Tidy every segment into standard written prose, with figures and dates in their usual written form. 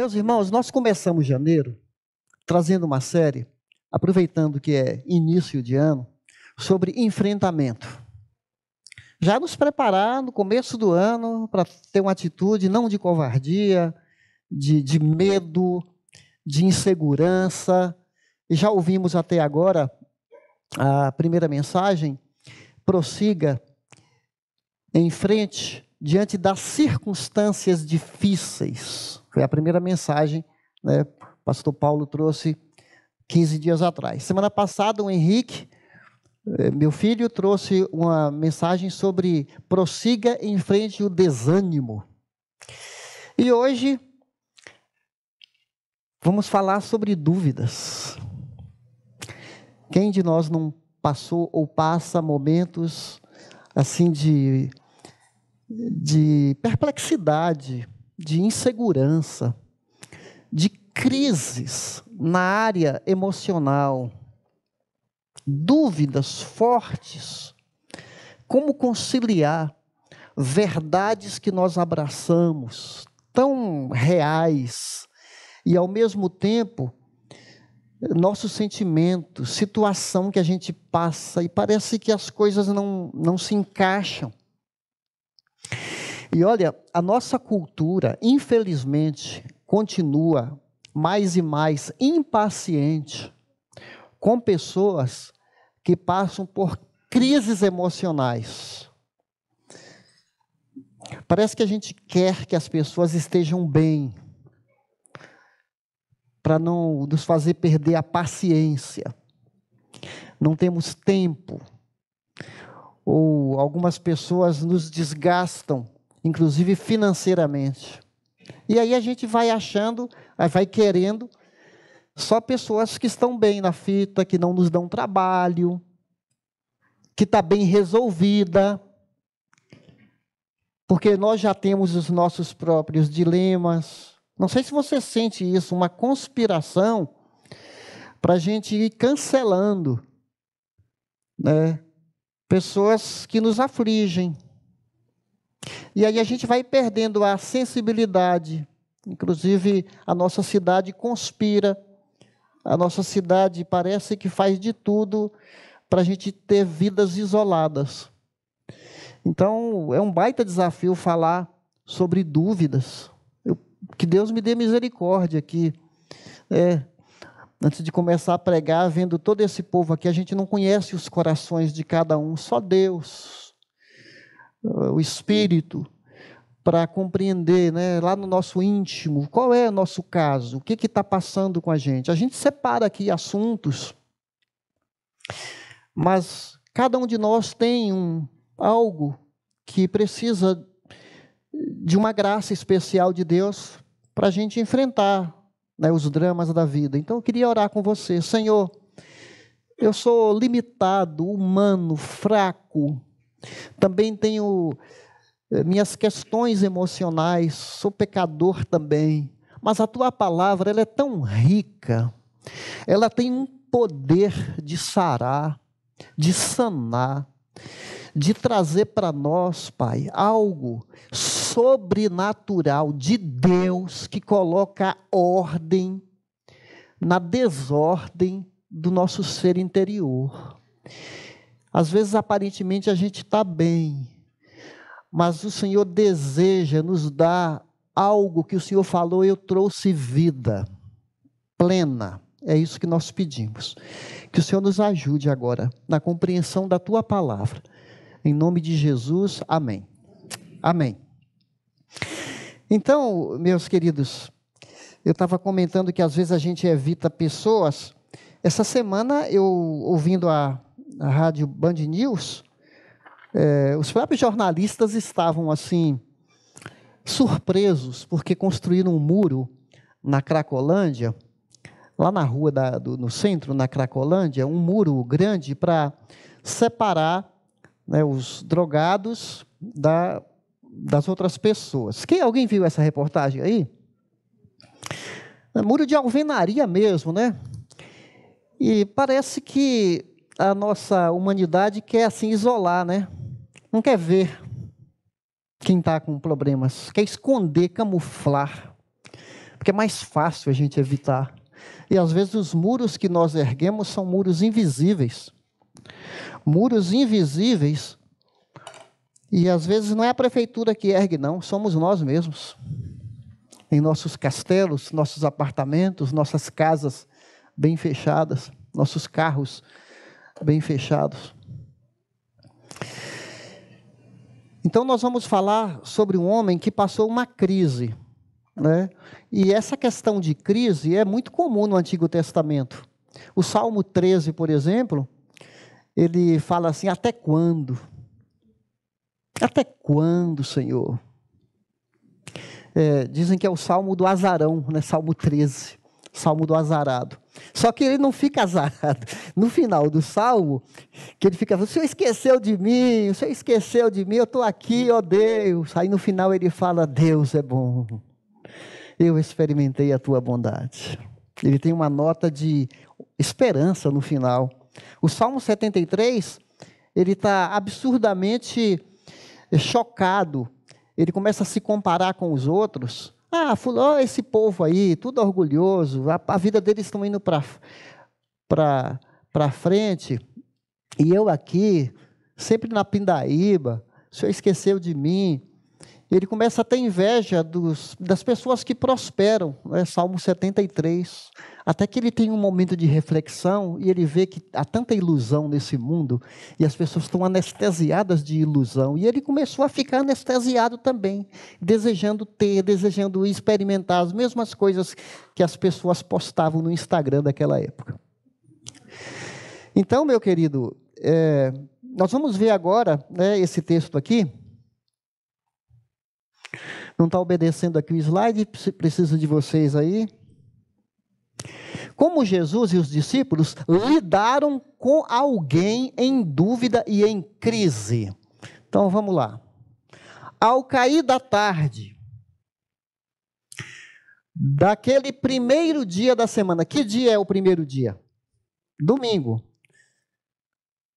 Meus irmãos, nós começamos janeiro trazendo uma série, aproveitando que é início de ano, sobre enfrentamento. Já nos preparar no começo do ano para ter uma atitude não de covardia, de medo, de insegurança. E já ouvimos até agora a primeira mensagem, prossiga em frente diante das circunstâncias difíceis. Foi a primeira mensagem, né? O pastor Paulo trouxe 15 dias atrás. Semana passada, o Henrique, meu filho, trouxe uma mensagem sobre prossiga em frente ao desânimo. E hoje, vamos falar sobre dúvidas. Quem de nós não passou ou passa momentos assim de perplexidade, de insegurança, de crises na área emocional, dúvidas fortes, como conciliar verdades que nós abraçamos, tão reais, e ao mesmo tempo, nossos sentimentos, situação que a gente passa, e parece que as coisas não se encaixam. E olha, a nossa cultura, infelizmente, continua mais e mais impaciente com pessoas que passam por crises emocionais. Parece que a gente quer que as pessoas estejam bem, para não nos fazer perder a paciência. Não temos tempo. Ou algumas pessoas nos desgastam, inclusive financeiramente. E aí a gente vai achando, vai querendo só pessoas que estão bem na fita, que não nos dão trabalho, que está bem resolvida, porque nós já temos os nossos próprios dilemas. Não sei se você sente isso, uma conspiração para a gente ir cancelando, né? Pessoas que nos afligem. E aí a gente vai perdendo a sensibilidade. Inclusive, a nossa cidade conspira. A nossa cidade parece que faz de tudo para a gente ter vidas isoladas. Então, é um baita desafio falar sobre dúvidas. Que Deus me dê misericórdia aqui. Antes de começar a pregar, vendo todo esse povo aqui, a gente não conhece os corações de cada um, só Deus, o Espírito, para compreender, né, lá no nosso íntimo, qual é o nosso caso, o que está passando com a gente. A gente separa aqui assuntos, mas cada um de nós tem algo que precisa de uma graça especial de Deus para a gente enfrentar, né, os dramas da vida. Então eu queria orar com você. Senhor, eu sou limitado, humano, fraco, também tenho minhas questões emocionais, sou pecador também, mas a Tua palavra, ela é tão rica, ela tem um poder de sarar, de sanar, de trazer para nós, Pai, algo sobrenatural de Deus que coloca ordem na desordem do nosso ser interior. Às vezes, aparentemente, a gente está bem, mas o Senhor deseja nos dar algo que o Senhor falou, eu trouxe vida plena. É isso que nós pedimos. Que o Senhor nos ajude agora na compreensão da Tua palavra. Em nome de Jesus, amém. Amém. Então, meus queridos, eu estava comentando que às vezes a gente evita pessoas. Essa semana, eu ouvindo a rádio Band News, os próprios jornalistas estavam assim, surpresos, porque construíram um muro na Cracolândia, lá na rua, no centro, na Cracolândia, um muro grande para separar, né, os drogados das outras pessoas. Alguém viu essa reportagem aí? É muro de alvenaria mesmo, né? E parece que a nossa humanidade quer assim isolar, né? Não quer ver quem está com problemas, quer esconder, camuflar. porque é mais fácil a gente evitar. E às vezes os muros que nós erguemos são muros invisíveis. Muros invisíveis. E às vezes não é a prefeitura que ergue, não, somos nós mesmos. Em nossos castelos, nossos apartamentos, nossas casas bem fechadas, nossos carros bem fechados. Então nós vamos falar sobre um homem que passou uma crise, né? E essa questão de crise é muito comum no Antigo Testamento. O Salmo 13, por exemplo, ele fala assim: até quando? Até quando, Senhor? Dizem que é o Salmo do azarão, né? Salmo 13, Salmo do azarado. Só que ele não fica azarado. No final do Salmo, que ele fica: o Senhor esqueceu de mim, o Senhor esqueceu de mim, eu estou aqui, ó Deus. Aí no final ele fala: Deus é bom, eu experimentei a tua bondade. Ele tem uma nota de esperança no final. O Salmo 73, ele está absurdamente chocado. Ele começa a se comparar com os outros. Esse povo aí, tudo orgulhoso, a vida deles estão indo para frente, e eu aqui, sempre na pindaíba, o Senhor esqueceu de mim. Ele começa a ter inveja das pessoas que prosperam, né? Salmo 73, até que ele tem um momento de reflexão, e ele vê que há tanta ilusão nesse mundo, e as pessoas estão anestesiadas de ilusão, e ele começou a ficar anestesiado também, desejando experimentar as mesmas coisas que as pessoas postavam no Instagram daquela época. Então, meu querido, nós vamos ver agora, né, esse texto aqui. Não está obedecendo aqui o slide, preciso de vocês aí. Como Jesus e os discípulos lidaram com alguém em dúvida e em crise. Então, vamos lá. Ao cair da tarde, daquele primeiro dia da semana. Que dia é o primeiro dia? Domingo.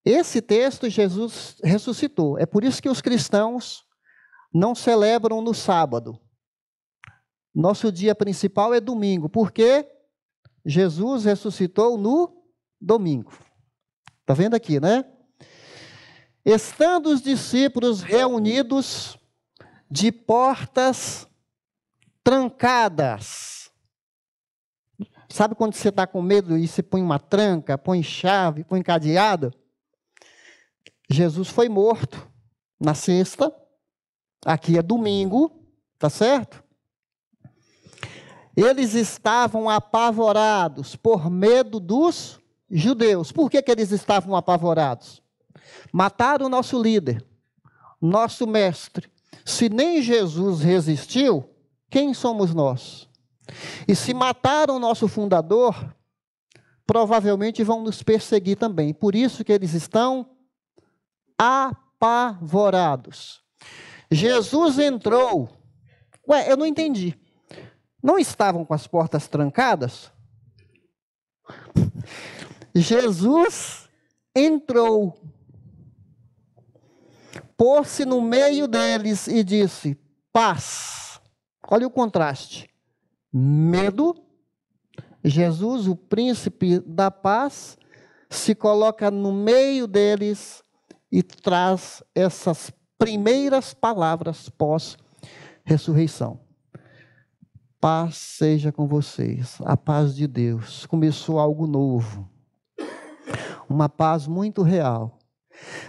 Esse texto, Jesus ressuscitou. É por isso que os cristãos não celebram no sábado. Nosso dia principal é domingo, porque Jesus ressuscitou no domingo. Está vendo aqui, né? Estando os discípulos reunidos de portas trancadas. Sabe quando você está com medo e você põe uma tranca, põe chave, põe cadeado? Jesus foi morto na sexta. Aqui é domingo, tá certo? Eles estavam apavorados por medo dos judeus. Por que eles estavam apavorados? Mataram o nosso líder, nosso mestre. Se nem Jesus resistiu, quem somos nós? E se mataram o nosso fundador, provavelmente vão nos perseguir também. Por isso que eles estão apavorados. Jesus entrou. Eu não entendi. Não estavam com as portas trancadas? Jesus entrou, pôs-se no meio deles e disse: paz. Olha o contraste. Medo. Jesus, o príncipe da paz, se coloca no meio deles e traz essas primeiras palavras pós-ressurreição. Paz seja com vocês, a paz de Deus. Começou algo novo, uma paz muito real.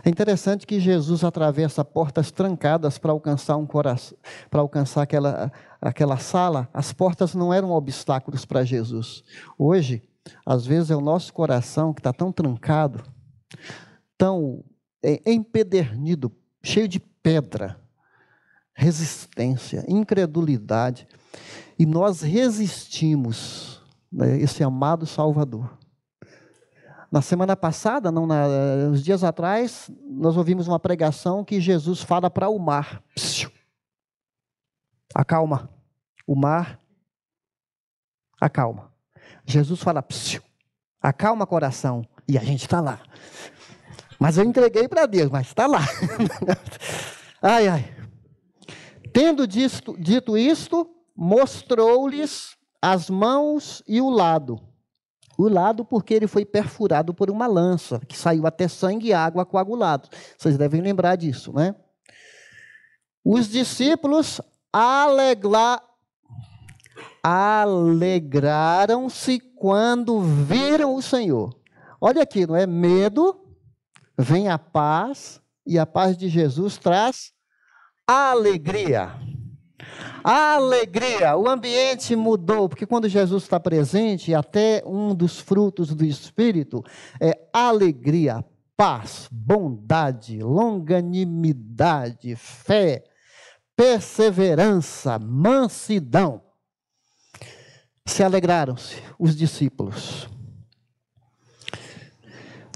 É interessante que Jesus atravessa portas trancadas para alcançar um coração, para alcançar aquela sala. As portas não eram obstáculos para Jesus. Hoje, às vezes é o nosso coração que está tão trancado, tão empedernido, cheio de pedra, resistência, incredulidade, e nós resistimos, né, esse amado Salvador. Na semana passada, uns dias atrás, nós ouvimos uma pregação que Jesus fala para o mar: psiu, acalma, o mar, acalma. Jesus fala: psiu, acalma coração, e a gente está lá. Mas eu entreguei para Deus, mas está lá. Ai, ai. Tendo dito isto, mostrou-lhes as mãos e o lado. O lado porque ele foi perfurado por uma lança, que saiu até sangue e água coagulados. Vocês devem lembrar disso, né? Os discípulos alegraram-se quando viram o Senhor. Olha aqui, não é? Medo, vem a paz, e a paz de Jesus traz alegria. Alegria, o ambiente mudou, porque quando Jesus está presente, até um dos frutos do Espírito é alegria, paz, bondade, longanimidade, fé, perseverança, mansidão. Se alegraram-se os discípulos.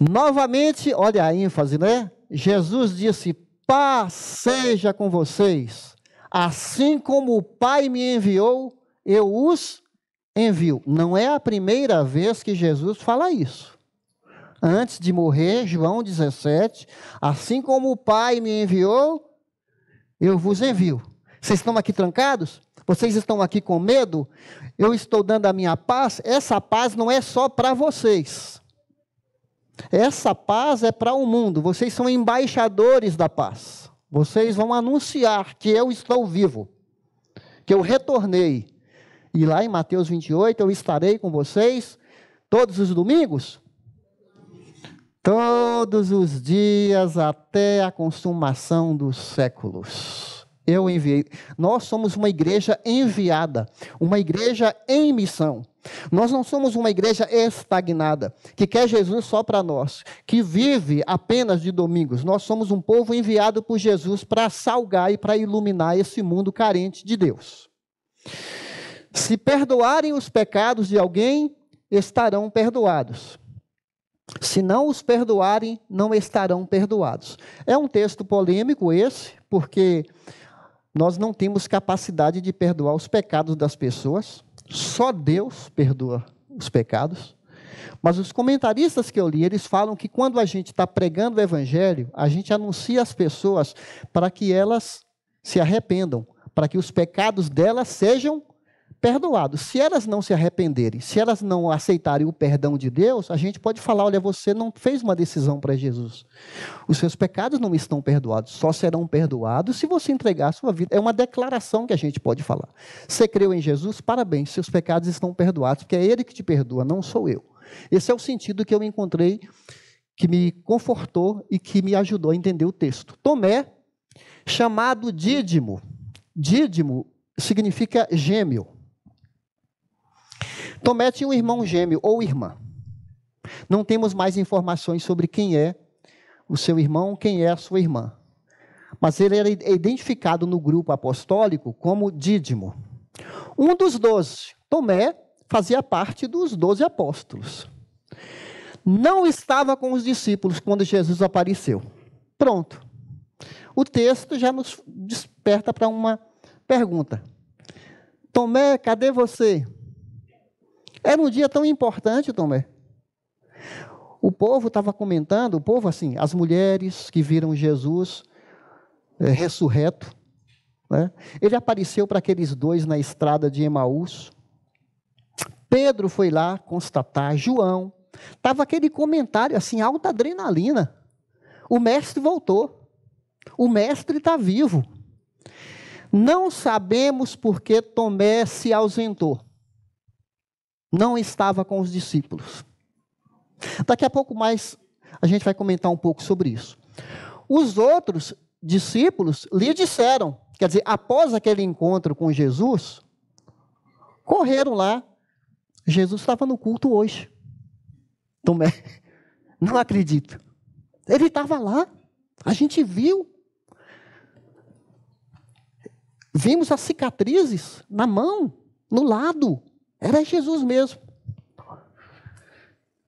Novamente, olha a ênfase, né? Jesus disse: paz seja com vocês. Assim como o Pai me enviou, eu os envio. Não é a primeira vez que Jesus fala isso. Antes de morrer, João 17, assim como o Pai me enviou, eu vos envio. Vocês estão aqui trancados? Vocês estão aqui com medo? Eu estou dando a minha paz. Essa paz não é só para vocês. Essa paz é para o mundo. Vocês são embaixadores da paz. Vocês vão anunciar que eu estou vivo, que eu retornei. E lá em Mateus 28, eu estarei com vocês todos os domingos? Todos os dias até a consumação dos séculos. Eu enviei. Nós somos uma igreja enviada, uma igreja em missão. Nós não somos uma igreja estagnada, que quer Jesus só para nós, que vive apenas de domingos. Nós somos um povo enviado por Jesus para salgar e para iluminar esse mundo carente de Deus. Se perdoarem os pecados de alguém, estarão perdoados. Se não os perdoarem, não estarão perdoados. É um texto polêmico esse, porque nós não temos capacidade de perdoar os pecados das pessoas. Só Deus perdoa os pecados. Mas os comentaristas que eu li, eles falam que quando a gente está pregando o Evangelho, a gente anuncia às pessoas para que elas se arrependam, para que os pecados delas sejam perdoados. Se elas não se arrependerem, se elas não aceitarem o perdão de Deus, a gente pode falar: olha, você não fez uma decisão para Jesus. Os seus pecados não estão perdoados, só serão perdoados se você entregar a sua vida. É uma declaração que a gente pode falar. Você creu em Jesus? Parabéns, seus pecados estão perdoados, porque é Ele que te perdoa, não sou eu. Esse é o sentido que eu encontrei, que me confortou e que me ajudou a entender o texto. Tomé, chamado Dídimo. Dídimo significa gêmeo. Tomé tinha um irmão gêmeo ou irmã. Não temos mais informações sobre quem é o seu irmão, quem é a sua irmã. Mas ele era identificado no grupo apostólico como Dídimo. Um dos 12, Tomé, fazia parte dos 12 apóstolos. Não estava com os discípulos quando Jesus apareceu. Pronto. O texto já nos desperta para uma pergunta. Tomé, cadê você? Era um dia tão importante, Tomé. O povo estava comentando, o povo assim, as mulheres que viram Jesus ressurreto, né? Ele apareceu para aqueles dois na estrada de Emaús. Pedro foi lá constatar, João. Estava aquele comentário assim, alta adrenalina. O mestre voltou. O mestre está vivo. Não sabemos por que Tomé se ausentou. Não estava com os discípulos. Daqui a pouco mais a gente vai comentar um pouco sobre isso. Os outros discípulos lhe disseram, quer dizer, após aquele encontro com Jesus, correram lá. Jesus estava no culto hoje. Tomé, não acredito. Ele estava lá. A gente viu. Vimos as cicatrizes na mão, no lado. Era Jesus mesmo. O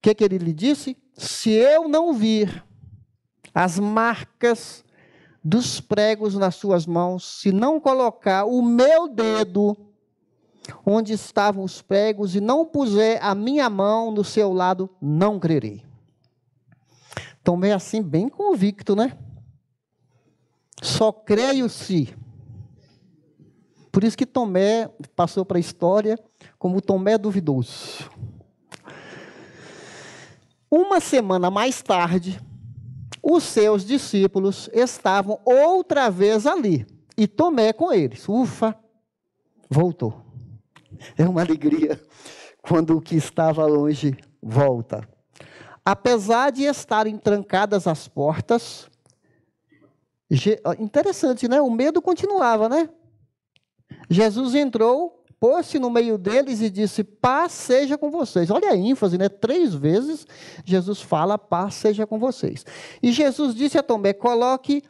que ele lhe disse? Se eu não vir as marcas dos pregos nas suas mãos, se não colocar o meu dedo onde estavam os pregos e não puser a minha mão no seu lado, não crerei. Tomé assim, bem convicto, né? Só creio se. Por isso que Tomé passou para a história como Tomé duvidoso. Uma semana mais tarde, os seus discípulos estavam outra vez ali, e Tomé com eles. Ufa, voltou. É uma alegria quando o que estava longe volta. Apesar de estarem trancadas as portas, interessante, né? O medo continuava, né? Jesus entrou, pôs-se no meio deles e disse: paz seja com vocês. Olha a ênfase, né? 3 vezes Jesus fala: paz seja com vocês. E Jesus disse a Tomé: coloque.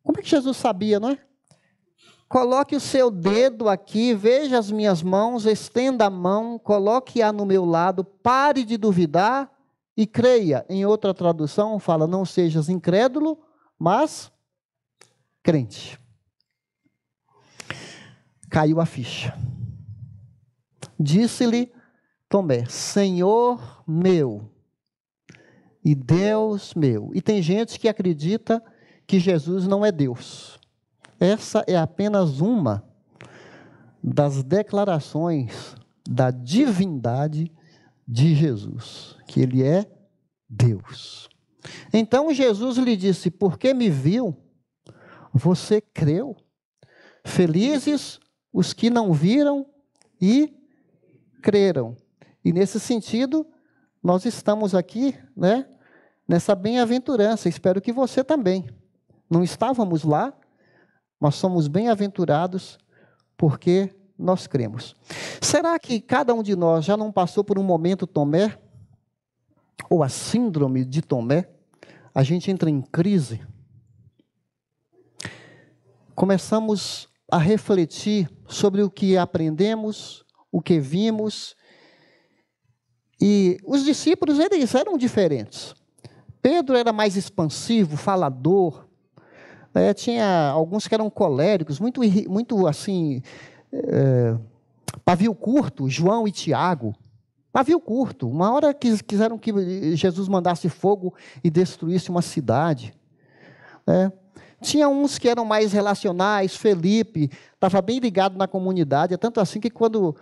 Como é que Jesus sabia, não é? Coloque o seu dedo aqui, veja as minhas mãos, estenda a mão, coloque-a no meu lado, pare de duvidar e creia. Em outra tradução fala: não sejas incrédulo, mas crente. Caiu a ficha. Disse-lhe Tomé: Senhor meu e Deus meu. E tem gente que acredita que Jesus não é Deus. Essa é apenas uma das declarações da divindade de Jesus, que ele é Deus. Então Jesus lhe disse: porque me viu, você creu? Felizes os que não viram e creram. E nesse sentido, nós estamos aqui, né, nessa bem-aventurança. Espero que você também. Não estávamos lá, mas somos bem-aventurados porque nós cremos. Será que cada um de nós já não passou por um momento Tomé? Ou a síndrome de Tomé? A gente entra em crise. Começamos a refletir sobre o que aprendemos, o que vimos. E os discípulos, eles eram diferentes. Pedro era mais expansivo, falador. Tinha alguns que eram coléricos, muito assim, pavio curto, João e Tiago. Pavio curto. Uma hora quiseram que Jesus mandasse fogo e destruísse uma cidade. Tinha uns que eram mais relacionais, Felipe, estava bem ligado na comunidade, é tanto assim que quando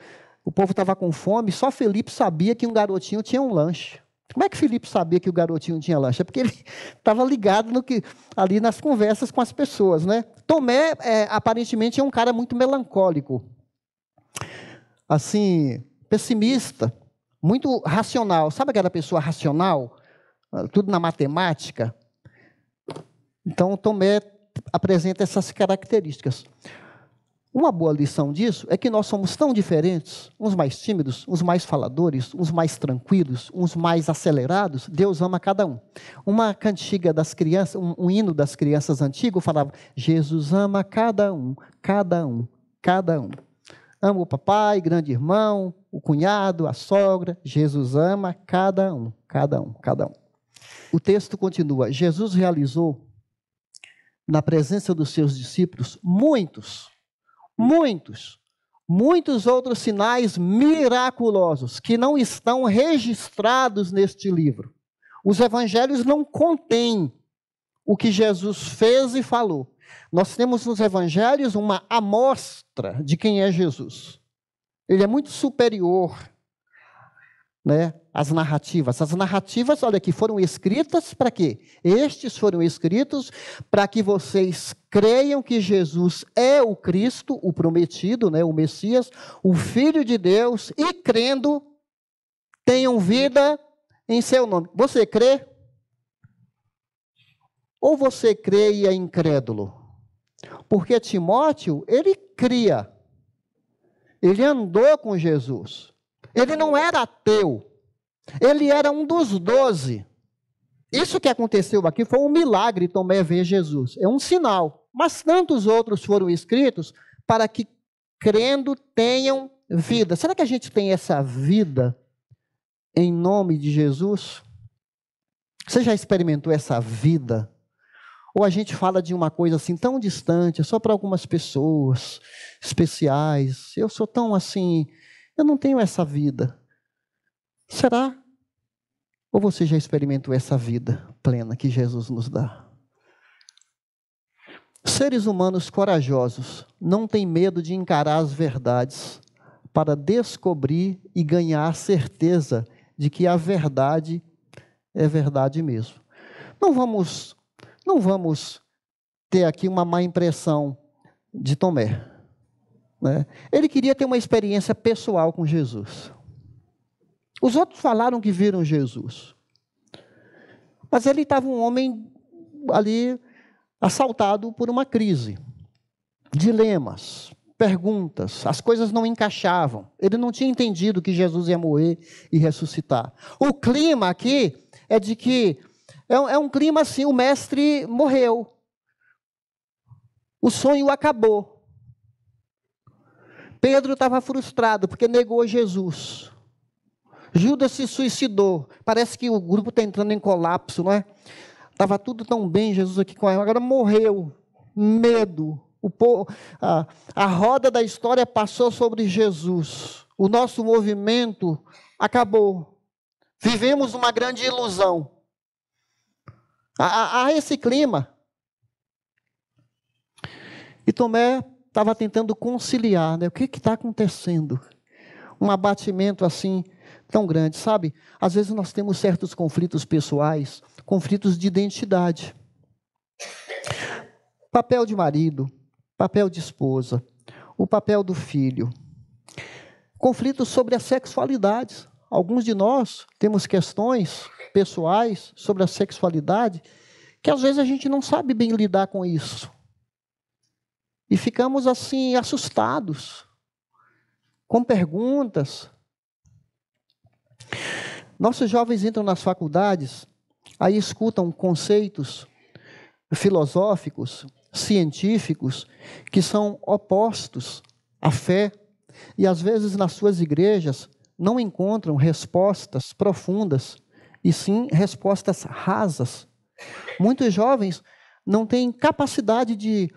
o povo estava com fome, só Felipe sabia que um garotinho tinha um lanche. Como é que Felipe sabia que o garotinho tinha lanche? É porque ele estava ligado ali nas conversas com as pessoas, né? Tomé, aparentemente, é um cara muito melancólico, assim, pessimista, muito racional. Sabe aquela pessoa racional? Tudo na matemática. Então, Tomé apresenta essas características. Uma boa lição disso é que nós somos tão diferentes, uns mais tímidos, uns mais faladores, uns mais tranquilos, uns mais acelerados. Deus ama cada um. Uma cantiga das crianças, um hino das crianças antigo falava: Jesus ama cada um, cada um, cada um. Ama o papai, grande irmão, o cunhado, a sogra. Jesus ama cada um, cada um, cada um. O texto continua: Jesus realizou na presença dos seus discípulos muitos outros sinais miraculosos que não estão registrados neste livro. Os evangelhos não contêm o que Jesus fez e falou. Nós temos nos evangelhos uma amostra de quem é Jesus. Ele é muito superior, né, às narrativas. As narrativas, olha aqui, foram escritas para quê? Estes foram escritos para que vocês creiam que Jesus é o Cristo, o prometido, né, o Messias, o Filho de Deus, e crendo, tenham vida em seu nome. Você crê? Ou você crê e é incrédulo? Porque Timóteo, ele cria. Ele andou com Jesus. Ele não era ateu. Ele era um dos 12. Isso que aconteceu aqui foi um milagre, Tomé ver Jesus. É um sinal. Mas tantos outros foram escritos para que, crendo, tenham vida. Será que a gente tem essa vida em nome de Jesus? Você já experimentou essa vida? Ou a gente fala de uma coisa assim tão distante, é só para algumas pessoas especiais. Eu sou tão assim, eu não tenho essa vida. Será? Ou você já experimentou essa vida plena que Jesus nos dá? Seres humanos corajosos não têm medo de encarar as verdades para descobrir e ganhar a certeza de que a verdade é verdade mesmo. Não vamos ter aqui uma má impressão de Tomé, né? Ele queria ter uma experiência pessoal com Jesus. Os outros falaram que viram Jesus, mas ele estava um homem ali assaltado por uma crise, dilemas, perguntas, as coisas não encaixavam. Ele não tinha entendido que Jesus ia morrer e ressuscitar. O clima aqui é de que é um clima assim, o mestre morreu, o sonho acabou. Pedro estava frustrado porque negou Jesus. Judas se suicidou. Parece que o grupo está entrando em colapso, não é? Estava tudo tão bem, Jesus aqui com ela, agora morreu. Medo. A roda da história passou sobre Jesus. O nosso movimento acabou. Vivemos uma grande ilusão. Há esse clima. E Tomé estava tentando conciliar, né? O que está acontecendo? Um abatimento assim tão grande, sabe? Às vezes nós temos certos conflitos pessoais, conflitos de identidade. Papel de marido, papel de esposa, o papel do filho. Conflitos sobre a sexualidade. Alguns de nós temos questões pessoais sobre a sexualidade que às vezes a gente não sabe bem lidar com isso. E ficamos assim assustados, com perguntas. Nossos jovens entram nas faculdades, aí escutam conceitos filosóficos, científicos, que são opostos à fé, e às vezes nas suas igrejas não encontram respostas profundas, e sim respostas rasas. Muitos jovens não têm capacidade de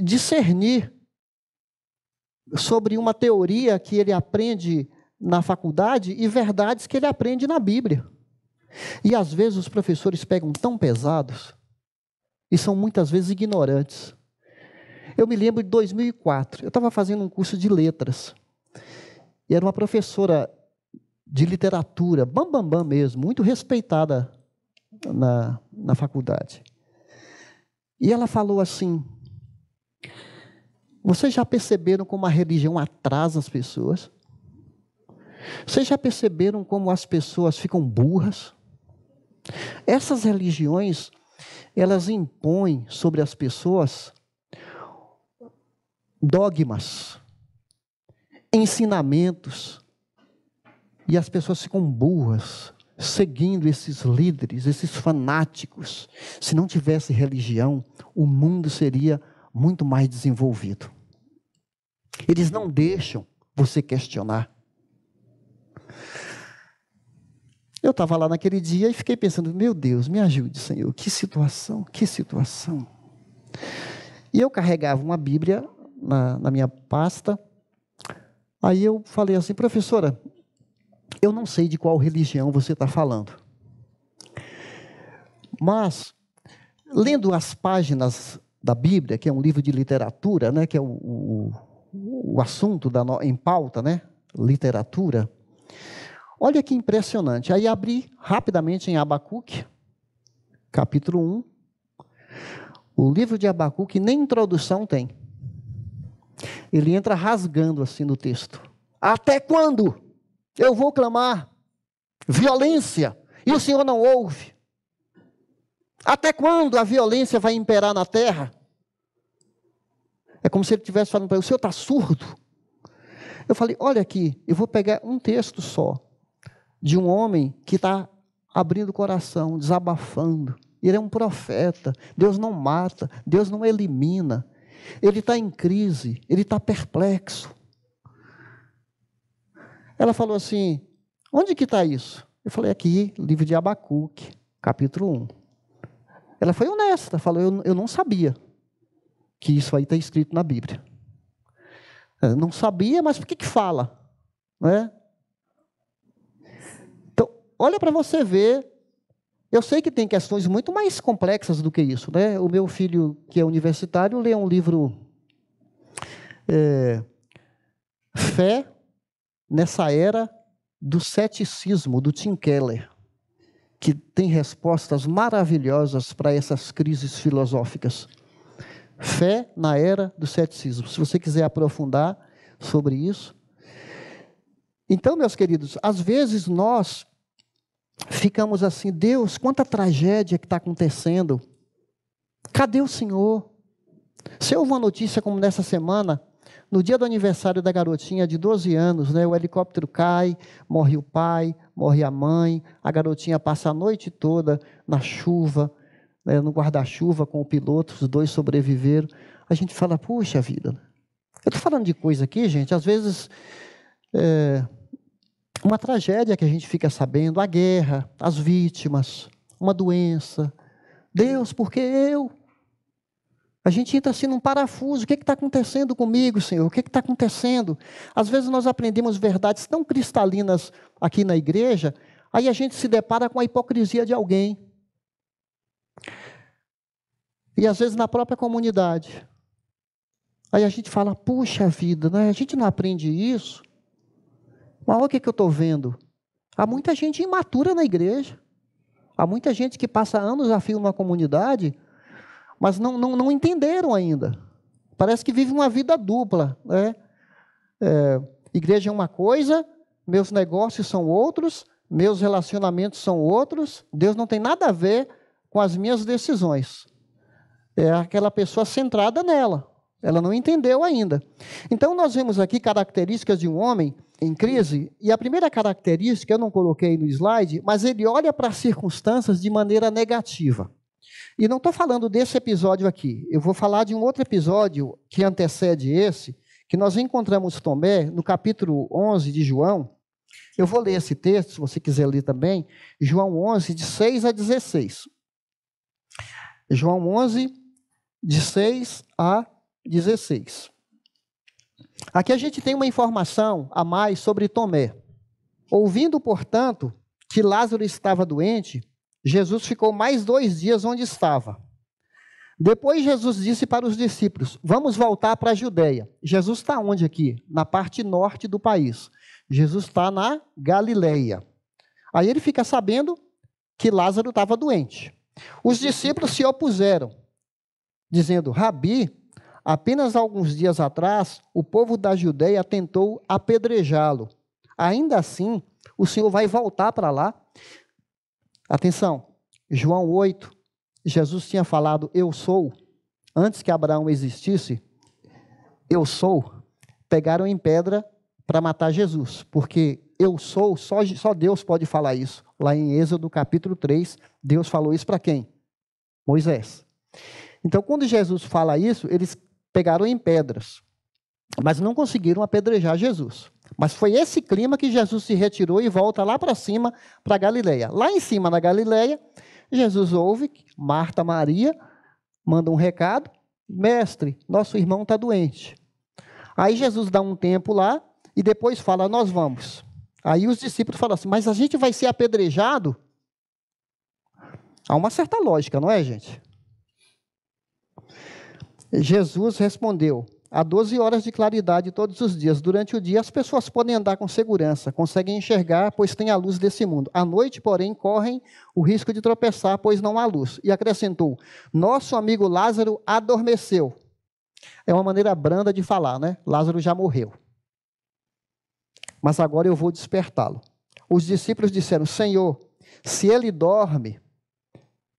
discernir sobre uma teoria que ele aprende na faculdade e verdades que ele aprende na Bíblia. E às vezes os professores pegam tão pesados e são muitas vezes ignorantes. Eu me lembro de 2004, eu estava fazendo um curso de letras, e era uma professora de literatura, bam mesmo, muito respeitada na faculdade. E ela falou assim: vocês já perceberam como a religião atrasa as pessoas? Vocês já perceberam como as pessoas ficam burras? Essas religiões, elas impõem sobre as pessoas dogmas, ensinamentos, e as pessoas ficam burras, seguindo esses líderes, esses fanáticos. Se não tivesse religião, o mundo seria muito mais desenvolvido. Eles não deixam você questionar. Eu estava lá naquele dia e fiquei pensando: meu Deus, me ajude, Senhor, que situação, que situação. E eu carregava uma Bíblia na minha pasta. Aí eu falei assim: professora, eu não sei de qual religião você está falando, mas, lendo as páginas da Bíblia, que é um livro de literatura, né, que é o assunto em pauta, né, literatura, olha que impressionante. Aí abri rapidamente em Abacuque, capítulo 1. O livro de Abacuque nem introdução tem. Ele entra rasgando assim no texto. Até quando eu vou clamar violência e o Senhor não ouve? Até quando a violência vai imperar na terra? É como se ele estivesse falando para ele: o Senhor está surdo? Eu falei: olha aqui, eu vou pegar um texto só, de um homem que está abrindo o coração, desabafando. Ele é um profeta. Deus não mata, Deus não elimina. Ele está em crise, ele está perplexo. Ela falou assim: onde que está isso? Eu falei: aqui, livro de Abacuque, capítulo 1. Ela foi honesta, falou: eu não sabia que isso aí está escrito na Bíblia. Eu não sabia, mas por que fala? Não é? Então, olha para você ver. Eu sei que tem questões muito mais complexas do que isso, né? O meu filho, que é universitário, lê um livro Fé nessa era do ceticismo, do Tim Keller, que tem respostas maravilhosas para essas crises filosóficas. Fé na era do ceticismo. Se você quiser aprofundar sobre isso. Então, meus queridos, às vezes nós ficamos assim, Deus, quanta tragédia que está acontecendo. Cadê o Senhor? Se houve uma notícia como nessa semana, no dia do aniversário da garotinha de 12 anos, né, o helicóptero cai, morre o pai, morre a mãe, a garotinha passa a noite toda na chuva, né, no guarda-chuva com o piloto, os dois sobreviveram. A gente fala, puxa vida. Eu estou falando de coisa aqui, gente, às vezes, uma tragédia que a gente fica sabendo, a guerra, as vítimas, uma doença. Deus, por que eu? A gente entra assim num parafuso, o que está acontecendo comigo, Senhor? O que está acontecendo? Às vezes nós aprendemos verdades tão cristalinas aqui na igreja, aí a gente se depara com a hipocrisia de alguém. E às vezes na própria comunidade. Aí a gente fala, puxa vida, né? A gente não aprende isso. Mas olha o que eu estou vendo. Há muita gente imatura na igreja. Há muita gente que passa anos a fio numa comunidade, mas não entenderam ainda. Parece que vive uma vida dupla, né? Igreja é uma coisa, meus negócios são outros, meus relacionamentos são outros, Deus não tem nada a ver com as minhas decisões. É aquela pessoa centrada nela, ela não entendeu ainda. Então, nós vemos aqui características de um homem em crise, e a primeira característica, eu não coloquei no slide, mas ele olha para as circunstâncias de maneira negativa. E não estou falando desse episódio aqui, eu vou falar de um outro episódio que antecede esse, que nós encontramos Tomé no capítulo 11 de João. Eu vou ler esse texto, se você quiser ler também, João 11, de 6 a 16. João 11, de 6 a 16. Aqui a gente tem uma informação a mais sobre Tomé. Ouvindo, portanto, que Lázaro estava doente, Jesus ficou mais 2 dias onde estava. Depois Jesus disse para os discípulos, vamos voltar para a Judeia. Jesus está onde aqui? Na parte norte do país. Jesus está na Galileia. Aí ele fica sabendo que Lázaro estava doente. Os discípulos se opuseram, dizendo, Rabi, apenas alguns dias atrás, o povo da Judeia tentou apedrejá-lo. Ainda assim, o Senhor vai voltar para lá? Atenção, João 8, Jesus tinha falado, eu sou, antes que Abraão existisse, eu sou, pegaram em pedra para matar Jesus, porque eu sou, só Deus pode falar isso. Lá em Êxodo capítulo 3, Deus falou isso para quem? Moisés. Então, quando Jesus fala isso, eles pegaram em pedras, mas não conseguiram apedrejar Jesus. Mas foi esse clima que Jesus se retirou e volta lá para cima, para Galileia. Lá em cima, na Galileia, Jesus ouve, Marta, Maria, manda um recado, mestre, nosso irmão está doente. Aí Jesus dá um tempo lá e depois fala, nós vamos. Aí os discípulos falam assim, mas a gente vai ser apedrejado? Há uma certa lógica, não é, gente? Jesus respondeu, há 12 horas de claridade todos os dias. Durante o dia, as pessoas podem andar com segurança, conseguem enxergar, pois tem a luz desse mundo. À noite, porém, correm o risco de tropeçar, pois não há luz. E acrescentou, nosso amigo Lázaro adormeceu. É uma maneira branda de falar, né? Lázaro já morreu. Mas agora eu vou despertá-lo. Os discípulos disseram, Senhor, se ele dorme,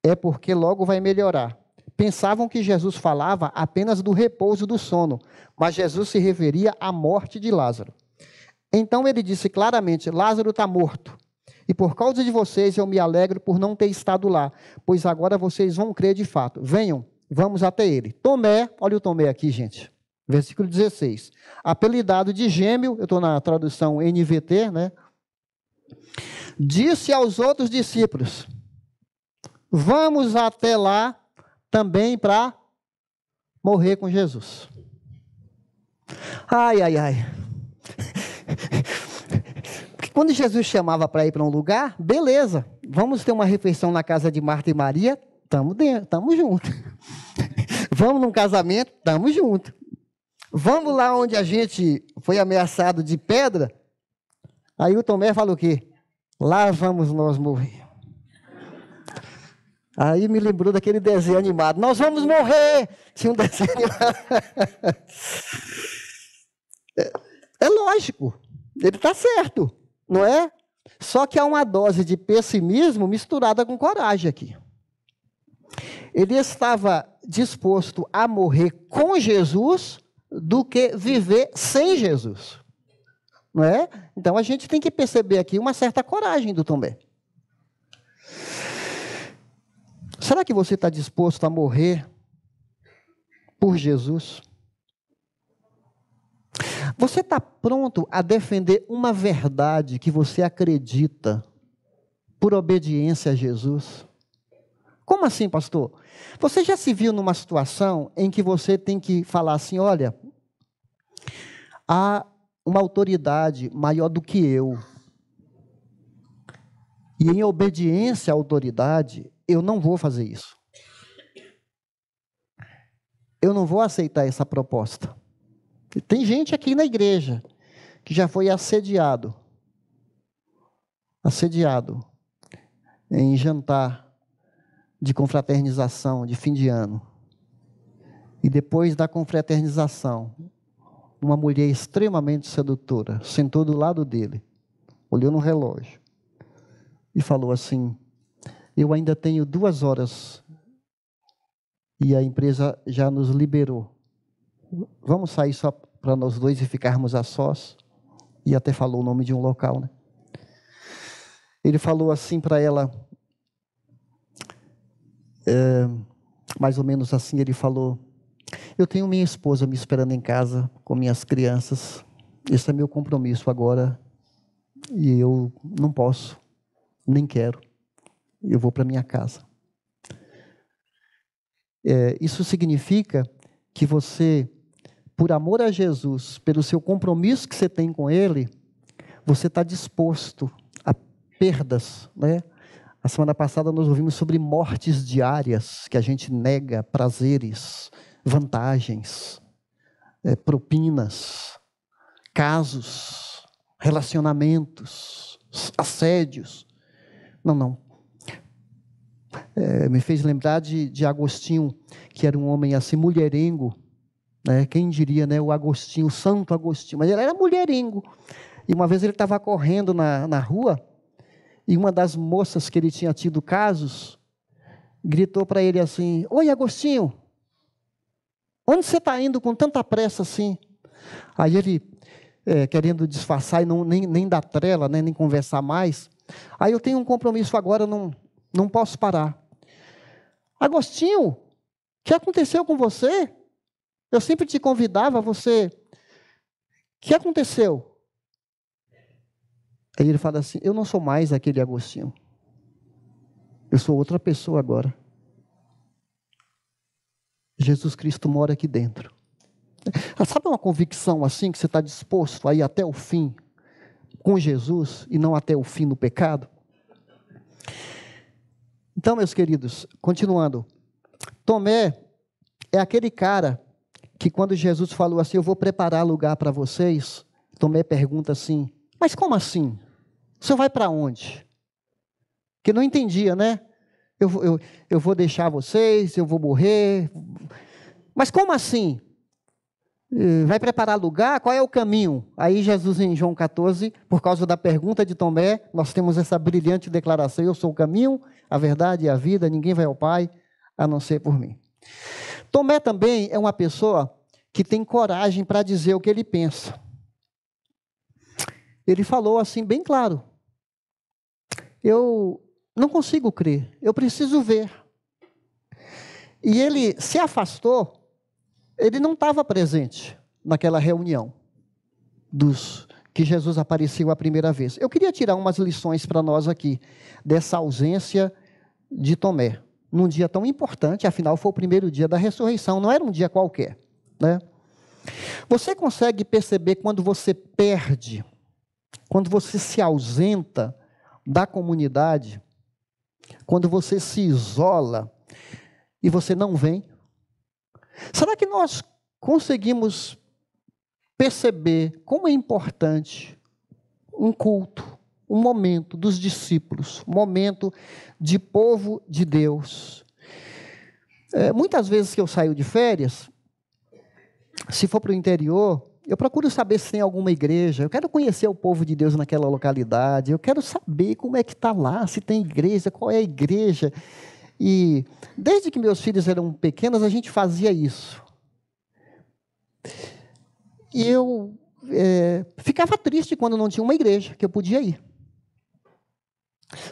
é porque logo vai melhorar. Pensavam que Jesus falava apenas do repouso do sono, mas Jesus se referia à morte de Lázaro. Então ele disse claramente, Lázaro está morto, e por causa de vocês eu me alegro por não ter estado lá, pois agora vocês vão crer de fato. Venham, vamos até ele. Tomé, olha o Tomé aqui, gente, versículo 16, apelidado de gêmeo, eu estou na tradução NVT, né? Disse aos outros discípulos, vamos até lá, também para morrer com Jesus. Ai, ai, ai. Porque quando Jesus chamava para ir para um lugar, beleza, vamos ter uma refeição na casa de Marta e Maria, estamos juntos. Vamos num casamento, estamos juntos. Vamos lá onde a gente foi ameaçado de pedra. Aí o Tomé fala o quê? Lá vamos nós morrer. Aí me lembrou daquele desenho animado. Nós vamos morrer! Tinha um desenho animado. É lógico, ele está certo, não é? Só que há uma dose de pessimismo misturada com coragem aqui. Ele estava disposto a morrer com Jesus do que viver sem Jesus, não é? Então a gente tem que perceber aqui uma certa coragem do Tomé. Será que você está disposto a morrer por Jesus? Você está pronto a defender uma verdade que você acredita por obediência a Jesus? Como assim, pastor? Você já se viu numa situação em que você tem que falar assim, olha, há uma autoridade maior do que eu. E em obediência à autoridade, eu não vou fazer isso. Eu não vou aceitar essa proposta. E tem gente aqui na igreja que já foi assediado em jantar de confraternização de fim de ano. E depois da confraternização, uma mulher extremamente sedutora sentou do lado dele, olhou no relógio e falou assim, eu ainda tenho 2 horas e a empresa já nos liberou. Vamos sair só para nós dois e ficarmos a sós? E até falou o nome de um local, né? Ele falou assim para ela, mais ou menos assim, ele falou, eu tenho minha esposa me esperando em casa com minhas crianças, esse é meu compromisso agora e eu não posso, nem quero, eu vou para minha casa. Isso significa que você, por amor a Jesus, pelo seu compromisso que você tem com Ele, você está disposto a perdas, né? A semana passada nós ouvimos sobre mortes diárias, que a gente nega prazeres, vantagens, propinas, casos, relacionamentos, assédios. Não. Me fez lembrar de Agostinho, que era um homem assim, mulherengo, né? Quem diria, né? O Agostinho, o Santo Agostinho, mas ele era mulherengo. E uma vez ele estava correndo na rua, e uma das moças que ele tinha tido casos, gritou para ele assim, oi Agostinho, onde você está indo com tanta pressa assim? Aí ele, querendo disfarçar e nem dar trela, né, nem conversar mais, aí eu tenho um compromisso agora, não posso parar. Agostinho, o que aconteceu com você? Eu sempre te convidava, você... O que aconteceu? Aí ele fala assim, eu não sou mais aquele Agostinho. Eu sou outra pessoa agora. Jesus Cristo mora aqui dentro. Sabe uma convicção assim, que você está disposto a ir até o fim com Jesus e não até o fim no pecado? Então, meus queridos, continuando. Tomé é aquele cara que quando Jesus falou assim, eu vou preparar lugar para vocês, Tomé pergunta assim, mas como assim? O senhor vai para onde? Que não entendia, né? Eu vou deixar vocês, eu vou morrer. Mas como assim? Vai preparar lugar? Qual é o caminho? Aí Jesus em João 14, por causa da pergunta de Tomé, nós temos essa brilhante declaração, eu sou o caminho, a verdade e a vida, ninguém vai ao Pai, a não ser por mim. Tomé também é uma pessoa que tem coragem para dizer o que ele pensa. Ele falou assim bem claro, eu não consigo crer, eu preciso ver. E ele se afastou, ele não estava presente naquela reunião dos que Jesus apareceu a primeira vez. Eu queria tirar umas lições para nós aqui, dessa ausência de Tomé, num dia tão importante, afinal foi o primeiro dia da ressurreição, não era um dia qualquer, né? Você consegue perceber quando você perde, quando você se ausenta da comunidade, quando você se isola e você não vem? Será que nós conseguimos perceber como é importante um culto, um momento dos discípulos, um momento de povo de Deus. Muitas vezes que eu saio de férias, se for para o interior, eu procuro saber se tem alguma igreja. Eu quero conhecer o povo de Deus naquela localidade. Eu quero saber como é que está lá, se tem igreja, qual é a igreja. E desde que meus filhos eram pequenos, a gente fazia isso. E eu ficava triste quando não tinha uma igreja que eu podia ir.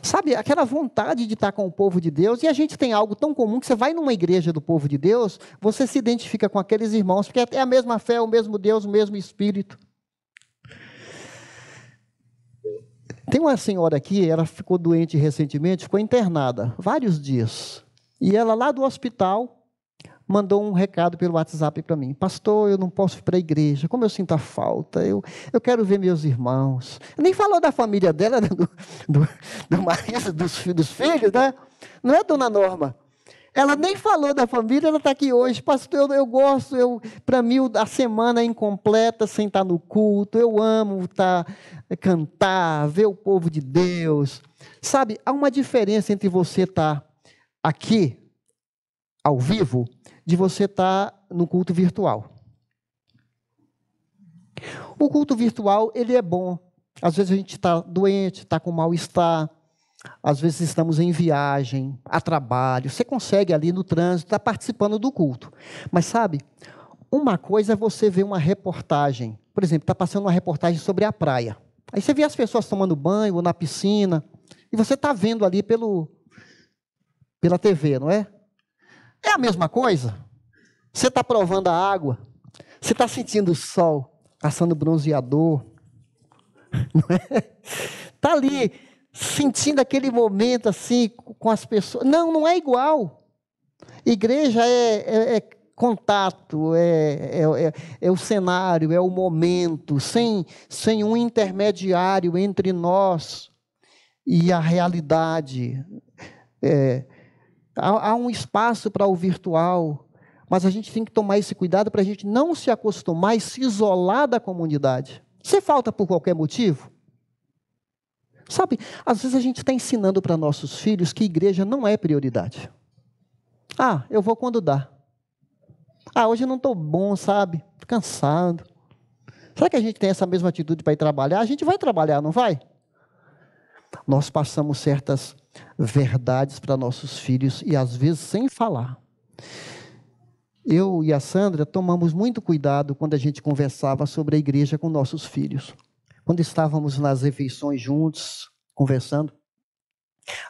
Sabe, aquela vontade de estar com o povo de Deus, e a gente tem algo tão comum que você vai numa igreja do povo de Deus, você se identifica com aqueles irmãos, porque é a mesma fé, o mesmo Deus, o mesmo Espírito. Tem uma senhora aqui, ela ficou doente recentemente, ficou internada vários dias. E ela lá do hospital mandou um recado pelo WhatsApp para mim. Pastor, eu não posso ir para a igreja, como eu sinto a falta, eu quero ver meus irmãos. Nem falou da família dela, do marido, dos filhos, né? Não é, dona Norma? Ela nem falou da família, ela está aqui hoje. Pastor, eu gosto, para mim a semana é incompleta sem estar no culto, eu amo cantar, ver o povo de Deus. Sabe, há uma diferença entre você estar aqui, ao vivo, de você estar no culto virtual. O culto virtual, ele é bom. Às vezes a gente está doente, está com mal-estar, às vezes estamos em viagem, a trabalho, você consegue ali no trânsito, estar participando do culto. Mas sabe, uma coisa é você ver uma reportagem, por exemplo, está passando uma reportagem sobre a praia. Aí você vê as pessoas tomando banho ou na piscina, e você está vendo ali pela TV, não é? É a mesma coisa. Você está provando a água, você está sentindo o sol, passando bronzeador, não é? Está ali sentindo aquele momento assim com as pessoas. Não é igual. Igreja é contato, é o cenário, é o momento, sem um intermediário entre nós e a realidade. Há um espaço para o virtual, mas a gente tem que tomar esse cuidado para a gente não se acostumar e se isolar da comunidade. Você falta por qualquer motivo? Sabe, às vezes a gente está ensinando para nossos filhos que igreja não é prioridade. Eu vou quando dá. Hoje eu não estou bom, sabe? Estou cansado. Será que a gente tem essa mesma atitude para ir trabalhar? A gente vai trabalhar, não vai? Nós passamos certas verdades para nossos filhos e às vezes sem falar. Eu e a Sandra tomamos muito cuidado quando a gente conversava sobre a igreja com nossos filhos. Quando estávamos nas refeições juntos, conversando,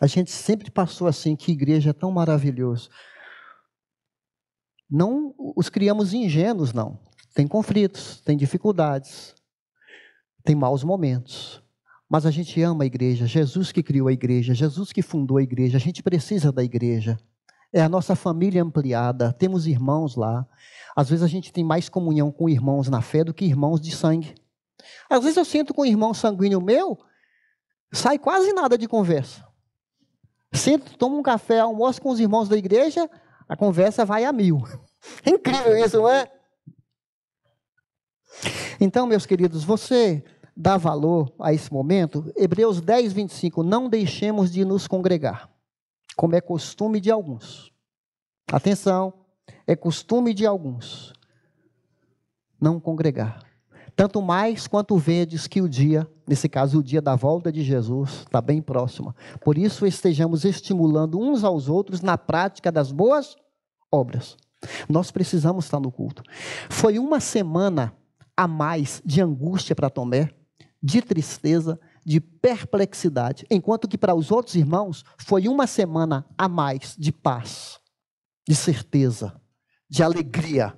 a gente sempre passou assim, que igreja é tão maravilhosa. Não os criamos ingênuos, não. Tem conflitos, tem dificuldades, tem maus momentos. Mas a gente ama a igreja, Jesus que criou a igreja, Jesus que fundou a igreja, a gente precisa da igreja. É a nossa família ampliada, temos irmãos lá. Às vezes a gente tem mais comunhão com irmãos na fé do que irmãos de sangue. Às vezes eu sinto com um irmão sanguíneo meu, sai quase nada de conversa. Sento, tomo um café, almoço com os irmãos da igreja, a conversa vai a 1000. É incrível isso, não é? Então, meus queridos, você dá valor a esse momento? Hebreus 10, 25, não deixemos de nos congregar, como é costume de alguns. Atenção, é costume de alguns não congregar. Tanto mais quanto vedes que o dia, nesse caso o dia da volta de Jesus, está bem próximo. Por isso estejamos estimulando uns aos outros na prática das boas obras. Nós precisamos estar no culto. Foi uma semana a mais de angústia para Tomé, de tristeza, de perplexidade, enquanto que para os outros irmãos foi uma semana a mais de paz, de certeza, de alegria.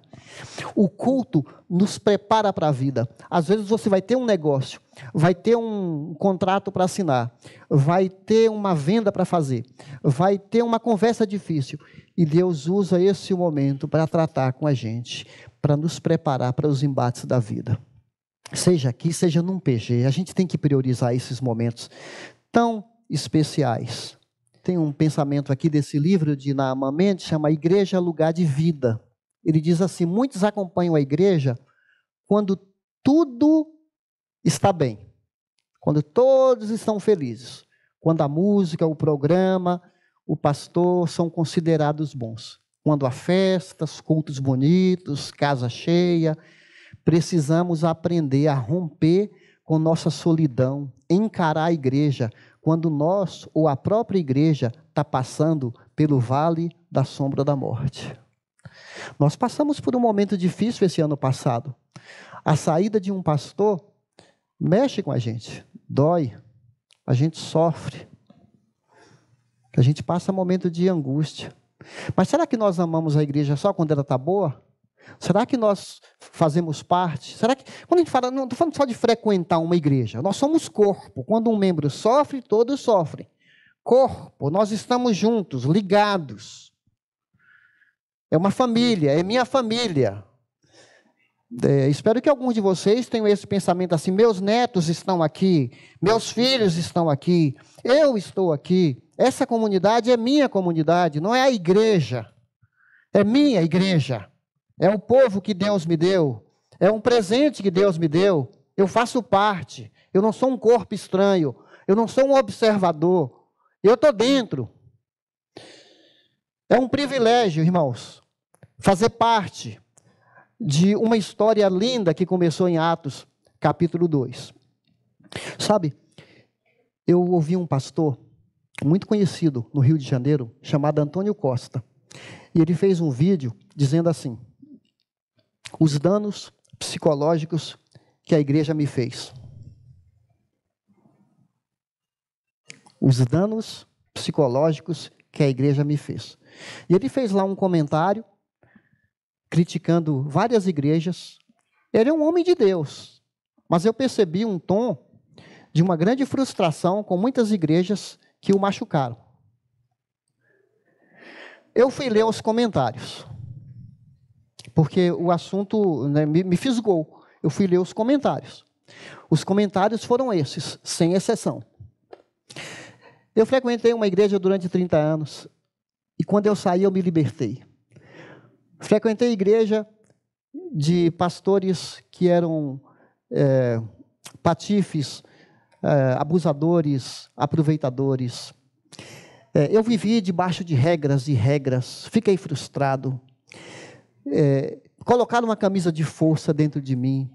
O culto nos prepara para a vida. Às vezes você vai ter um negócio, vai ter um contrato para assinar, vai ter uma venda para fazer, vai ter uma conversa difícil, e Deus usa esse momento para tratar com a gente, para nos preparar para os embates da vida. Seja aqui, seja num PG, a gente tem que priorizar esses momentos tão especiais. Tem um pensamento aqui desse livro de Naaman Mendes, chama Igreja Lugar de Vida. Ele diz assim, muitos acompanham a igreja quando tudo está bem, quando todos estão felizes, quando a música, o programa, o pastor são considerados bons, quando há festas, cultos bonitos, casa cheia, precisamos aprender a romper com nossa solidão, encarar a igreja, quando nós ou a própria igreja está passando pelo vale da sombra da morte. Nós passamos por um momento difícil esse ano passado. A saída de um pastor mexe com a gente, dói, a gente sofre, a gente passa momento de angústia. Mas será que nós amamos a igreja só quando ela está boa? Será que nós fazemos parte? Será que, quando a gente fala, não estou falando só de frequentar uma igreja, nós somos corpo. Quando um membro sofre, todos sofrem. Corpo, nós estamos juntos, ligados. É uma família, é minha família. Espero que alguns de vocês tenham esse pensamento assim: meus netos estão aqui, meus filhos estão aqui, eu estou aqui. Essa comunidade é minha comunidade, não é a igreja. É minha igreja. É o povo que Deus me deu. É um presente que Deus me deu. Eu faço parte. Eu não sou um corpo estranho. Eu não sou um observador. Eu estou dentro. É um privilégio, irmãos, fazer parte de uma história linda que começou em Atos, capítulo 2. Sabe, eu ouvi um pastor muito conhecido no Rio de Janeiro, chamado Antônio Costa. E ele fez um vídeo dizendo assim: os danos psicológicos que a igreja me fez. Os danos psicológicos que a igreja me fez. E ele fez lá um comentário criticando várias igrejas. Ele é um homem de Deus, mas eu percebi um tom de uma grande frustração com muitas igrejas que o machucaram. Eu fui ler os comentários, porque o assunto, né, me fisgou. Eu fui ler os comentários. Os comentários foram esses, sem exceção. Eu frequentei uma igreja durante 30 anos, e quando eu saí, eu me libertei. Frequentei igreja de pastores que eram patifes, abusadores, aproveitadores. Eu vivi debaixo de regras e regras, fiquei frustrado. Colocaram uma camisa de força dentro de mim.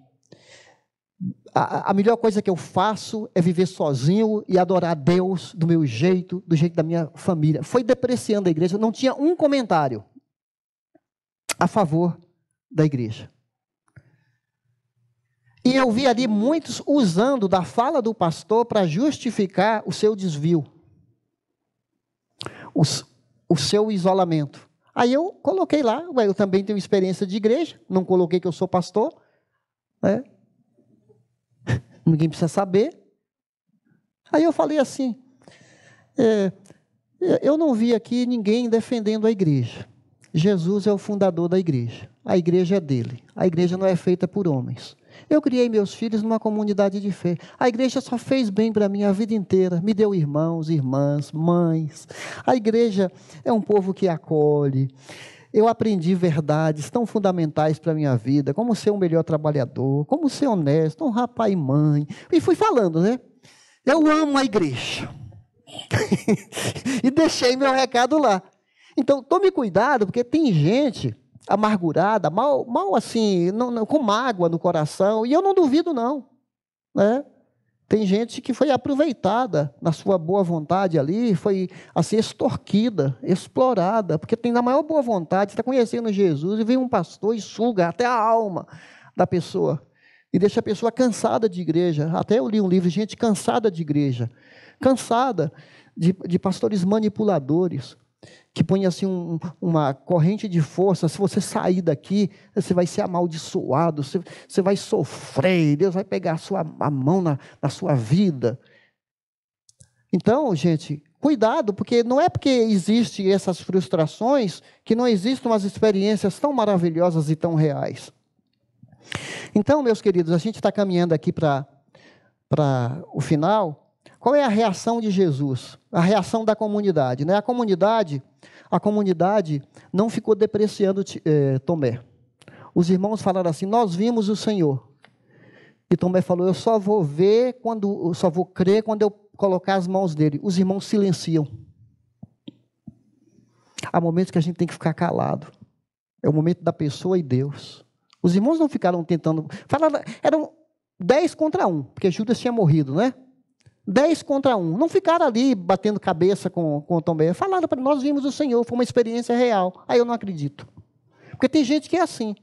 A melhor coisa que eu faço é viver sozinho e adorar a Deus do meu jeito, do jeito da minha família. Foi depreciando a igreja, não tinha um comentário a favor da igreja. E eu vi ali muitos usando da fala do pastor para justificar o seu desvio, o seu isolamento. Aí eu coloquei lá, eu também tenho experiência de igreja, não coloquei que eu sou pastor, né? Ninguém precisa saber. Aí eu falei assim, eu não vi aqui ninguém defendendo a igreja. Jesus é o fundador da igreja. A igreja é dele. A igreja não é feita por homens. Eu criei meus filhos numa comunidade de fé. A igreja só fez bem para mim a vida inteira. Me deu irmãos, irmãs, mães. A igreja é um povo que acolhe. Eu aprendi verdades tão fundamentais para a minha vida, como ser um melhor trabalhador, como ser honesto, honrar pai e mãe. E fui falando, né? Eu amo a igreja. E deixei meu recado lá. Então, tome cuidado, porque tem gente amargurada, mal assim, com mágoa no coração, e eu não duvido não, né? Tem gente que foi aproveitada na sua boa vontade ali, foi assim extorquida, explorada, porque tem na maior boa vontade, está conhecendo Jesus, e vem um pastor e suga até a alma da pessoa, e deixa a pessoa cansada de igreja. Até eu li um livro, gente cansada de igreja, cansada de pastores manipuladores, que põe assim uma corrente de força: se você sair daqui, você vai ser amaldiçoado, você vai sofrer, Deus vai pegar a mão na sua vida. Então, gente, cuidado, porque não é porque existem essas frustrações que não existem umas experiências tão maravilhosas e tão reais. Então, meus queridos, a gente está caminhando aqui para o final. Qual é a reação de Jesus? A reação da comunidade, né? A comunidade não ficou depreciando Tomé. Os irmãos falaram assim: nós vimos o Senhor. E Tomé falou, eu só vou crer quando eu colocar as mãos dele. Os irmãos silenciam. Há momentos que a gente tem que ficar calado. É o momento da pessoa e Deus. Os irmãos não ficaram tentando... Eram 10 contra 1, porque Judas tinha morrido, né? 10 contra 1. Não ficaram ali batendo cabeça com Tomé. Falaram para nós vimos o Senhor, foi uma experiência real. Aí eu não acredito. Porque tem gente que é assim.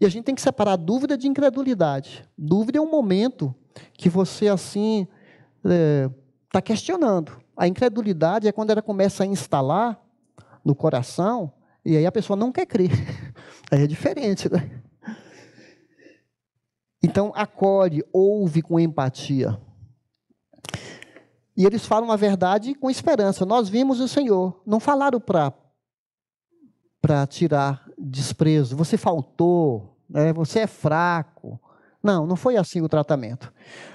E a gente tem que separar dúvida de incredulidade. Dúvida é um momento que você, assim, está questionando. A incredulidade é quando ela começa a instalar no coração, e aí a pessoa não quer crer. Aí é diferente, né? Então, acolhe, ouve com empatia. E eles falam a verdade com esperança. Nós vimos o Senhor. Não falaram para tirar desprezo. Você faltou, né? Você é fraco. Não, não foi assim o tratamento.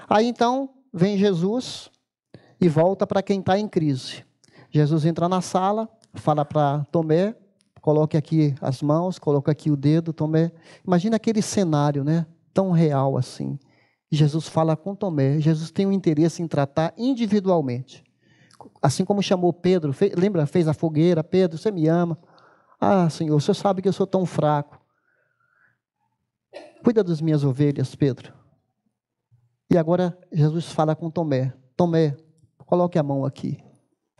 Aí, então, vem Jesus e volta para quem está em crise. Jesus entra na sala, fala para Tomé, coloque aqui as mãos, coloca aqui o dedo, Tomé. Imagina aquele cenário, né? Tão real assim. Jesus fala com Tomé. Jesus tem um interesse em tratar individualmente. Assim como chamou Pedro, lembra? Fez a fogueira. Pedro, você me ama? Ah, Senhor, o Senhor sabe que eu sou tão fraco. Cuida das minhas ovelhas, Pedro. E agora Jesus fala com Tomé. Tomé, coloque a mão aqui.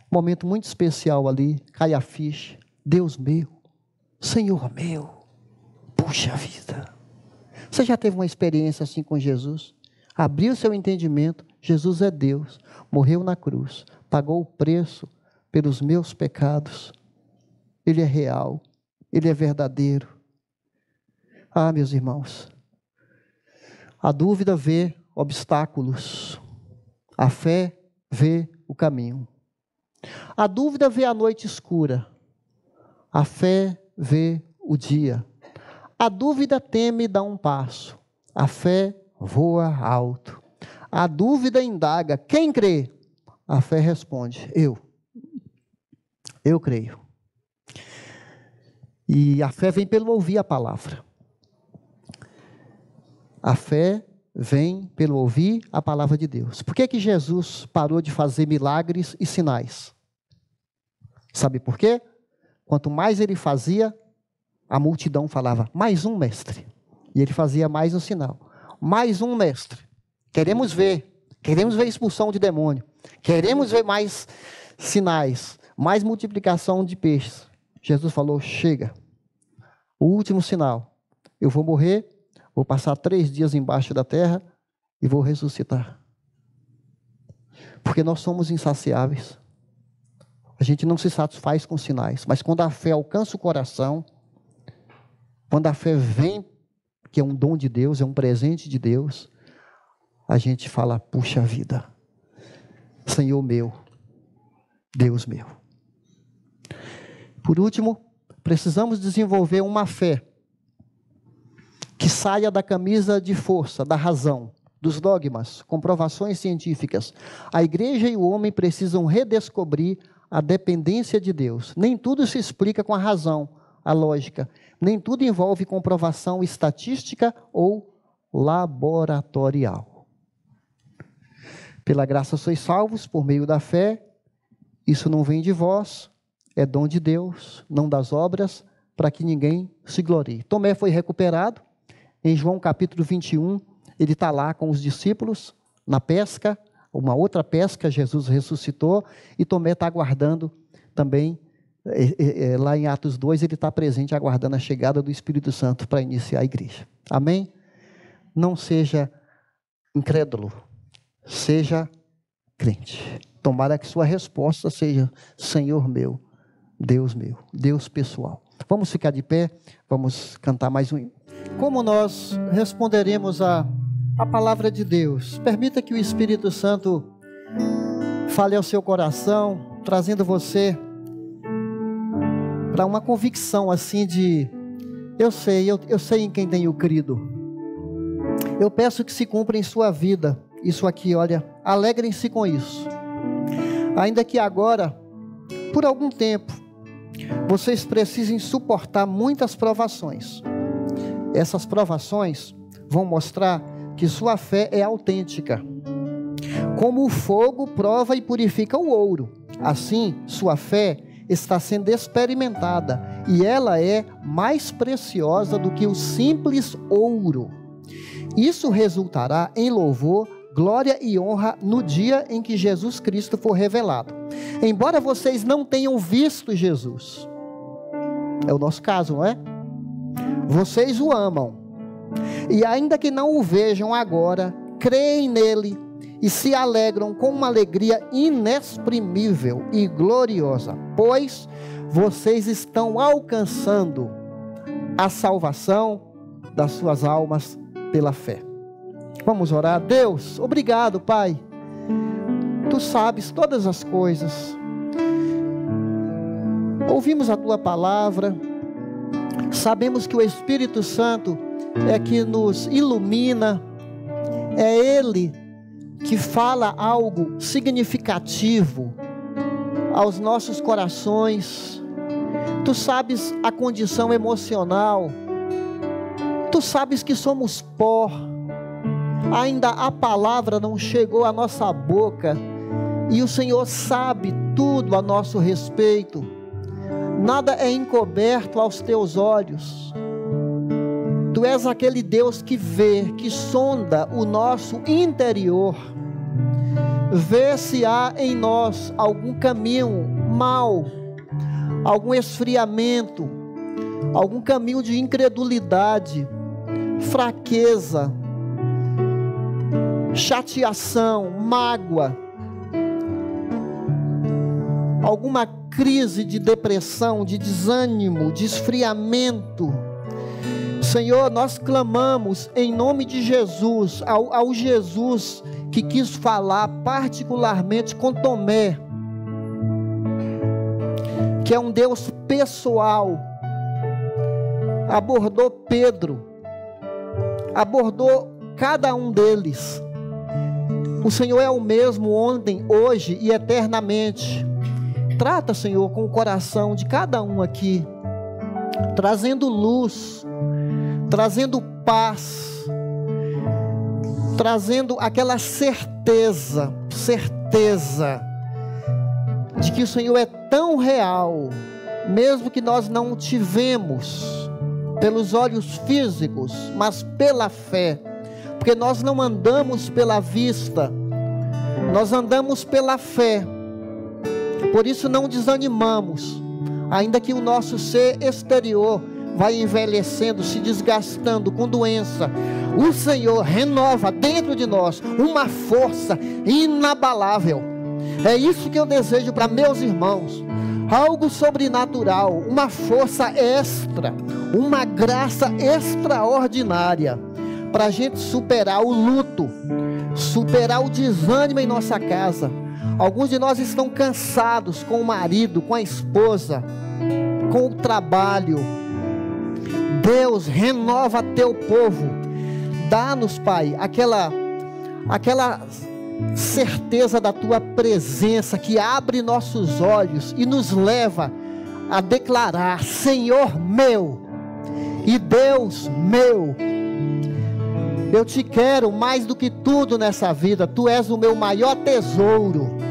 Momento muito especial ali. Cai a ficha. Deus meu, Senhor meu. Puxa vida. Você já teve uma experiência assim com Jesus? Abriu seu entendimento. Jesus é Deus. Morreu na cruz. Pagou o preço pelos meus pecados. Ele é real. Ele é verdadeiro. Ah, meus irmãos. A dúvida vê obstáculos. A fé vê o caminho. A dúvida vê a noite escura. A fé vê o dia. A dúvida teme e dá um passo. A fé voa alto. A dúvida indaga. Quem crê? A fé responde. Eu creio. E a fé vem pelo ouvir a palavra. A fé vem pelo ouvir a palavra de Deus. Por que Jesus parou de fazer milagres e sinais? Sabe por quê? Quanto mais ele fazia, a multidão falava, mais um mestre. E ele fazia mais um sinal. Mais um mestre. Queremos ver a expulsão de demônio. Queremos ver mais sinais, mais multiplicação de peixes. Jesus falou, chega. O último sinal. Eu vou morrer, vou passar 3 dias embaixo da terra e vou ressuscitar. Porque nós somos insaciáveis. A gente não se satisfaz com sinais. Mas quando a fé alcança o coração, quando a fé vem, que é um dom de Deus, é um presente de Deus, a gente fala, puxa vida, Senhor meu, Deus meu. Por último, precisamos desenvolver uma fé que saia da camisa de força, da razão, dos dogmas, comprovações científicas. A igreja e o homem precisam redescobrir a dependência de Deus. Nem tudo se explica com a razão, a lógica. Nem tudo envolve comprovação estatística ou laboratorial. Pela graça sois salvos por meio da fé. Isso não vem de vós, é dom de Deus, não das obras, para que ninguém se glorie. Tomé foi recuperado. Em João capítulo 21, ele está lá com os discípulos, na pesca, uma outra pesca, Jesus ressuscitou, e Tomé está aguardando também, lá em Atos 2, ele está presente, aguardando a chegada do Espírito Santo para iniciar a igreja. Amém? Não seja incrédulo, seja crente. Tomara que sua resposta seja, Senhor meu, Deus pessoal. Vamos ficar de pé, vamos cantar mais um hino. Como nós responderemos a palavra de Deus? Permita que o Espírito Santo fale ao seu coração, trazendo você para uma convicção assim de, eu sei em quem tenho crido. Eu peço que se cumpra em sua vida, isso aqui, olha, alegrem-se com isso. Ainda que agora, por algum tempo, vocês precisem suportar muitas provações. Essas provações vão mostrar que sua fé é autêntica. Como o fogo prova e purifica o ouro, assim sua fé está sendo experimentada e ela é mais preciosa do que o simples ouro. Isso resultará em louvor, glória e honra no dia em que Jesus Cristo for revelado. Embora vocês não tenham visto Jesus, é o nosso caso, não é? Vocês o amam, e ainda que não o vejam agora, creem nele e se alegram com uma alegria inexprimível e gloriosa, pois vocês estão alcançando a salvação das suas almas pela fé. Vamos orar. Deus, obrigado, Pai. Tu sabes todas as coisas. Ouvimos a Tua palavra. Sabemos que o Espírito Santo é que nos ilumina. É Ele que fala algo significativo aos nossos corações. Tu sabes a condição emocional. Tu sabes que somos pó. Ainda a palavra não chegou à nossa boca, e o Senhor sabe tudo a nosso respeito. Nada é encoberto aos teus olhos. Tu és aquele Deus que vê, que sonda o nosso interior, vê se há em nós algum caminho mau, algum esfriamento, algum caminho de incredulidade, fraqueza, chateação, mágoa, alguma crise de depressão, de desânimo, de esfriamento. Senhor, nós clamamos em nome de Jesus, ao Jesus que quis falar particularmente com Tomé, que é um Deus pessoal, abordou Pedro, abordou cada um deles. O Senhor é o mesmo ontem, hoje e eternamente. Trata, Senhor, com o coração de cada um aqui, trazendo luz, trazendo paz, trazendo aquela certeza de que o Senhor é tão real, mesmo que nós não o tivemos pelos olhos físicos, mas pela fé. Porque nós não andamos pela vista, nós andamos pela fé. Por isso não desanimamos, ainda que o nosso ser exterior vai envelhecendo, se desgastando com doença. O Senhor renova dentro de nós uma força inabalável. É isso que eu desejo para meus irmãos. Algo sobrenatural, uma força extra, uma graça extraordinária, para a gente superar o luto, superar o desânimo em nossa casa. Alguns de nós estão cansados com o marido, com a esposa, com o trabalho. Deus, renova teu povo. Dá-nos, Pai, aquela certeza da tua presença que abre nossos olhos e nos leva a declarar: Senhor meu e Deus meu, eu te quero mais do que tudo nessa vida. Tu és o meu maior tesouro.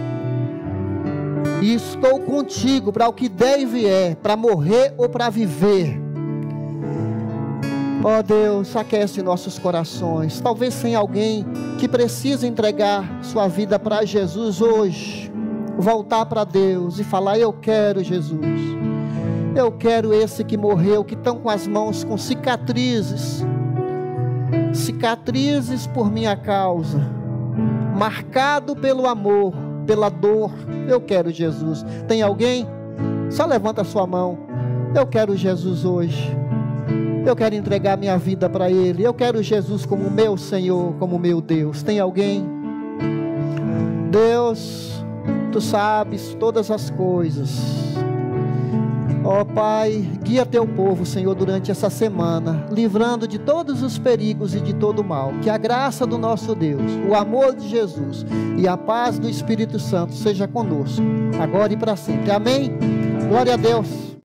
E estou contigo para o que der e vier, para morrer ou para viver. Ó Deus, aquece nossos corações. Talvez tenha alguém que precisa entregar sua vida para Jesus hoje. Voltar para Deus e falar: eu quero Jesus. Eu quero esse que morreu, que estão com as mãos com cicatrizes. Cicatrizes por minha causa, marcado pelo amor, pela dor. Eu quero Jesus. Tem alguém? Só levanta a sua mão. Eu quero Jesus hoje. Eu quero entregar minha vida para Ele. Eu quero Jesus como meu Senhor, como meu Deus. Tem alguém? Deus, Tu sabes todas as coisas. Ó Pai, guia teu povo, Senhor, durante essa semana, livrando de todos os perigos e de todo o mal. Que a graça do nosso Deus, o amor de Jesus e a paz do Espírito Santo seja conosco, agora e para sempre. Amém? Glória a Deus.